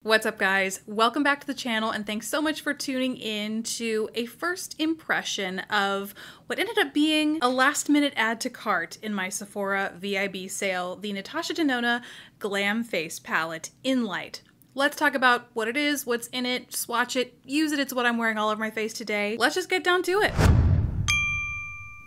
What's up, guys? Welcome back to the channel, and thanks so much for tuning in to a first impression of what ended up being a last-minute add to cart in my Sephora VIB sale, the Natasha Denona Glam Face Palette in Light. Let's talk about what it is, what's in it, swatch it, use it. It's what I'm wearing all over my face today. Let's just get down to it.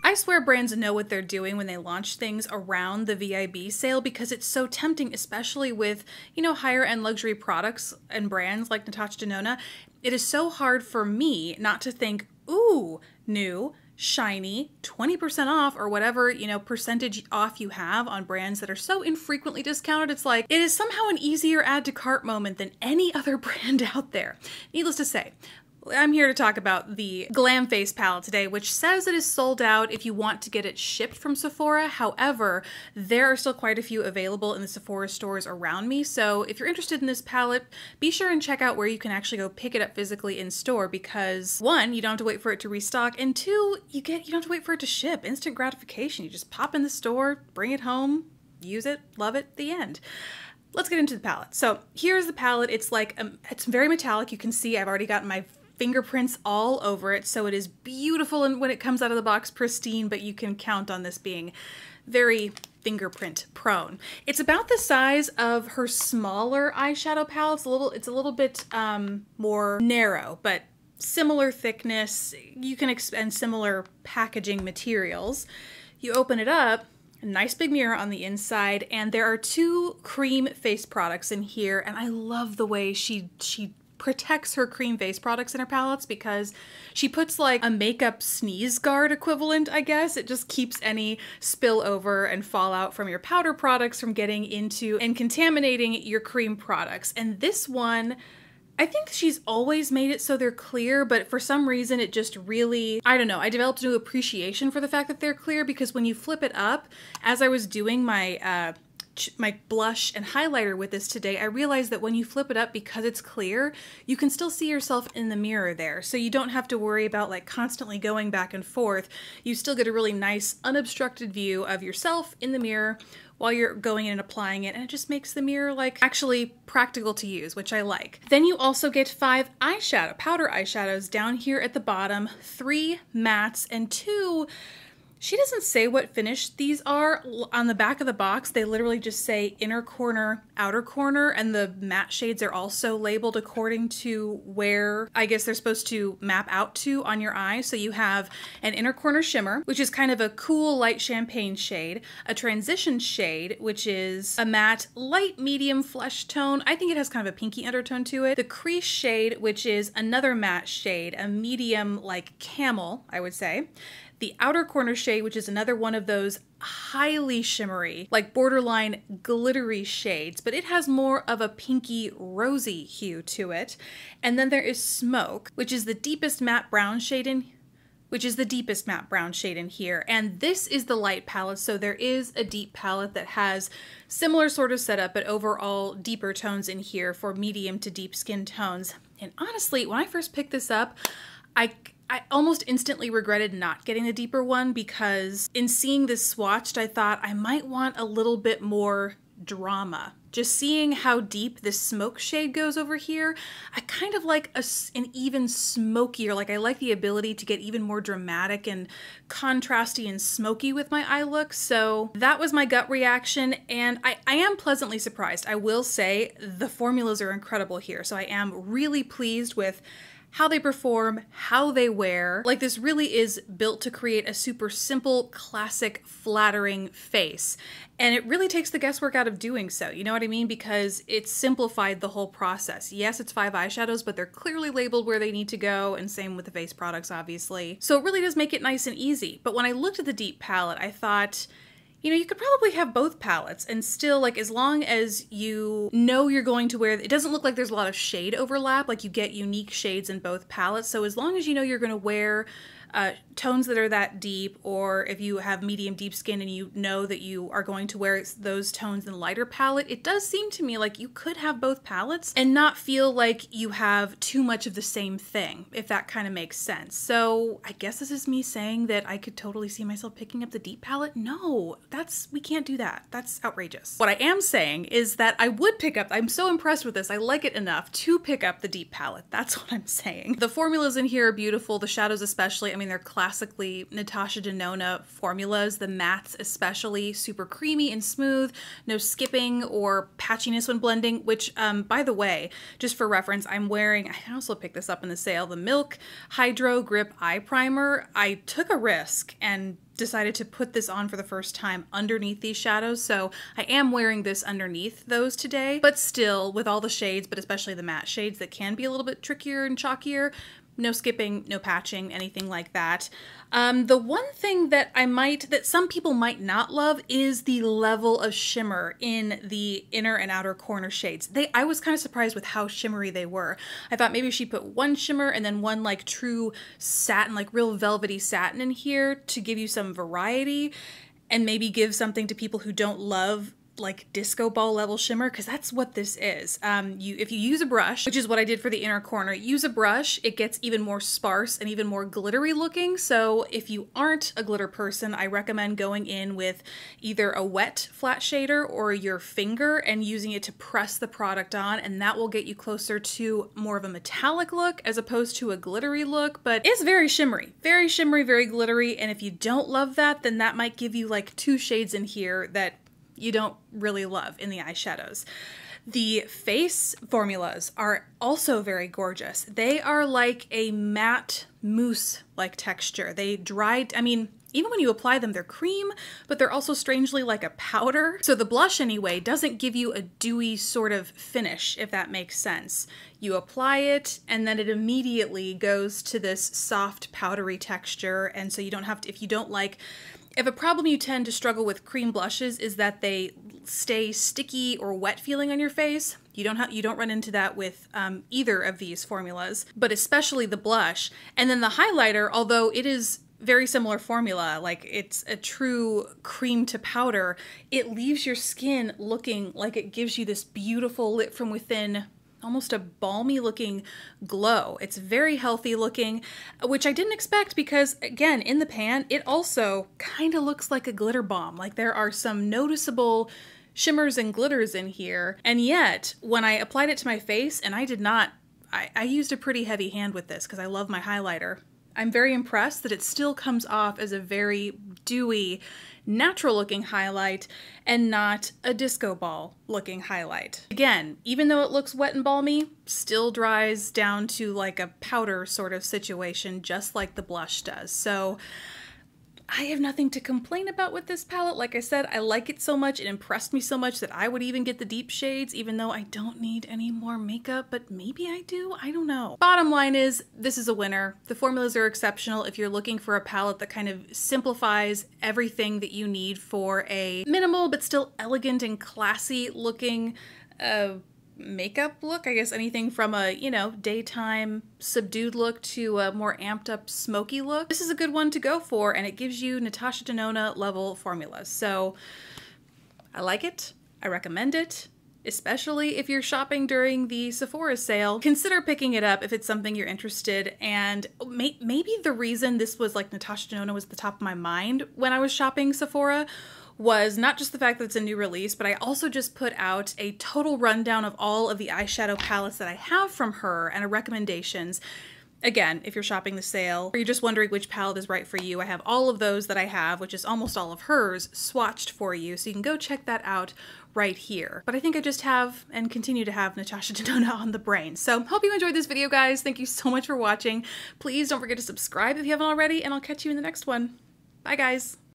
I swear brands know what they're doing when they launch things around the VIB sale because it's so tempting, especially with, higher end luxury products and brands like Natasha Denona. It is so hard for me not to think, ooh, new, shiny, 20% off or whatever, percentage off you have on brands that are so infrequently discounted. It's like, it is somehow an easier add to cart moment than any other brand out there. Needless to say, I'm here to talk about the Glam Face palette today, which says it is sold out if you want to get it shipped from Sephora. However, there are still quite a few available in the Sephora stores around me. So if you're interested in this palette, be sure and check out where you can actually go pick it up physically in store because one, you don't have to wait for it to restock, and two, you don't have to wait for it to ship. Instant gratification. You just pop in the store, bring it home, use it, love it, the end. Let's get into the palette. So here's the palette. It's like, it's very metallic. You can see I've already got my fingerprints all over it, so it is beautiful, and when it comes out of the box, pristine, but you can count on this being very fingerprint prone. It's about the size of her smaller eyeshadow palette. It's a little bit more narrow, but similar thickness. You can expend similar packaging materials. You open it up, a nice big mirror on the inside, and there are two cream face products in here, and I love the way she protects her cream face products in her palettes because she puts like a makeup sneeze guard equivalent, I guess. It just keeps any spillover and fallout from your powder products from getting into and contaminating your cream products. And this one, I think she's always made it so they're clear, but for some reason it just really, I don't know, I developed a new appreciation for the fact that they're clear because when you flip it up, as I was doing my blush and highlighter with this today, I realized that when you flip it up, because it's clear, you can still see yourself in the mirror there. So you don't have to worry about like constantly going back and forth. You still get a really nice unobstructed view of yourself in the mirror while you're going in and applying it, and it just makes the mirror like actually practical to use, which I like. Then you also get 5 powder eyeshadows down here at the bottom, 3 mattes and 2. She doesn't say what finish these are. On the back of the box, they literally just say inner corner, outer corner, and the matte shades are also labeled according to where I guess they're supposed to map out to on your eye. So you have an inner corner shimmer, which is kind of a cool light champagne shade, a transition shade, which is a matte light medium flesh tone. I think it has kind of a pinky undertone to it. The crease shade, which is another matte shade, a medium like camel, I would say. The outer corner shade, which is another one of those highly shimmery, like borderline glittery shades, but it has more of a pinky rosy hue to it. And then there is Smoke, which is the deepest matte brown shade in here. And this is the light palette, so there is a deep palette that has similar sort of setup, but overall deeper tones in here for medium to deep skin tones. And honestly, when I first picked this up, I almost instantly regretted not getting the deeper one because in seeing this swatched, I thought I might want a little bit more drama. Just seeing how deep this Smoke shade goes over here, I kind of like an even smokier, like I like the ability to get even more dramatic and contrasty and smoky with my eye look. So that was my gut reaction, and I am pleasantly surprised. I will say the formulas are incredible here, so I am really pleased with how they perform, how they wear. Like, this really is built to create a super simple, classic, flattering face. And it really takes the guesswork out of doing so, you know what I mean? Because it's simplified the whole process. Yes, it's 5 eyeshadows, but they're clearly labeled where they need to go, and same with the face products, obviously. So it really does make it nice and easy. But when I looked at the deep palette, I thought, you could probably have both palettes and still, like, as long as you know you're going to wear, it doesn't look like there's a lot of shade overlap, like you get unique shades in both palettes. So as long as you know you're going to wear tones that are that deep, or if you have medium deep skin and you know that you are going to wear those tones in a lighter palette, it does seem to me like you could have both palettes and not feel like you have too much of the same thing, if that kind of makes sense. So I guess this is me saying that I could totally see myself picking up the deep palette. No, we can't do that. That's outrageous. What I am saying is that I would pick up, I'm so impressed with this, I like it enough to pick up the deep palette. That's what I'm saying. The formulas in here are beautiful, the shadows especially. I mean, they're classically Natasha Denona formulas, the mattes especially, super creamy and smooth, no skipping or patchiness when blending, which, by the way, just for reference, I'm wearing, I also picked this up in the sale, the Milk Hydro Grip Eye Primer. I took a risk and decided to put this on for the first time underneath these shadows, so I am wearing this underneath those today, but still, with all the shades, but especially the matte shades that can be a little bit trickier and chalkier, no skipping, no patching, anything like that. The one thing that that some people might not love is the level of shimmer in the inner and outer corner shades. I was kind of surprised with how shimmery they were. I thought maybe she put one shimmer and then one like true satin, like real velvety satin in here to give you some variety and maybe give something to people who don't love like disco ball level shimmer, because that's what this is. If you use a brush, which is what I did for the inner corner, use a brush, it gets even more sparse and even more glittery looking. So if you aren't a glitter person, I recommend going in with either a wet flat shader or your finger and using it to press the product on, and that will get you closer to more of a metallic look as opposed to a glittery look. But it's very shimmery, very glittery, and if you don't love that, then that might give you like two shades in here that you don't really love in the eyeshadows. The face formulas are also very gorgeous. They are like a matte mousse-like texture. They dried, I mean, even when you apply them, they're cream, but they're also strangely like a powder. So the blush anyway doesn't give you a dewy sort of finish, if that makes sense. You apply it and then it immediately goes to this soft powdery texture. And so you don't have to, if a problem you tend to struggle with cream blushes is that they stay sticky or wet feeling on your face, you don't run into that with either of these formulas, but especially the blush. And then the highlighter, although it is very similar formula, like it's a true cream to powder, it leaves your skin looking like it gives you this beautiful lit from within, almost a balmy looking glow. It's very healthy looking, which I didn't expect because, again, in the pan, it also kind of looks like a glitter bomb. Like there are some noticeable shimmers and glitters in here. And yet, when I applied it to my face, and I used a pretty heavy hand with this because I love my highlighter, I'm very impressed that it still comes off as a very dewy, natural looking highlight and not a disco ball looking highlight. Again, even though it looks wet and balmy, still dries down to like a powder sort of situation, just like the blush does. So I have nothing to complain about with this palette. Like I said, I like it so much, it impressed me so much that I would even get the deep shades, even though I don't need any more makeup, but maybe I do, I don't know. Bottom line is, this is a winner. The formulas are exceptional if you're looking for a palette that kind of simplifies everything that you need for a minimal but still elegant and classy looking makeup look. I guess anything from a, daytime subdued look to a more amped up smoky look. This is a good one to go for, and it gives you Natasha Denona level formulas. So I like it. I recommend it, especially if you're shopping during the Sephora sale. Consider picking it up if it's something you're interested. And maybe the reason this was like Natasha Denona was at the top of my mind when I was shopping Sephora was not just the fact that it's a new release, but I also just put out a total rundown of all of the eyeshadow palettes that I have from her and recommendations. Again, if you're shopping the sale or you're just wondering which palette is right for you, I have all of those that I have, which is almost all of hers, swatched for you. So you can go check that out right here. But I think I just have and continue to have Natasha Denona on the brain. So hope you enjoyed this video, guys. Thank you so much for watching. Please don't forget to subscribe if you haven't already, and I'll catch you in the next one. Bye, guys.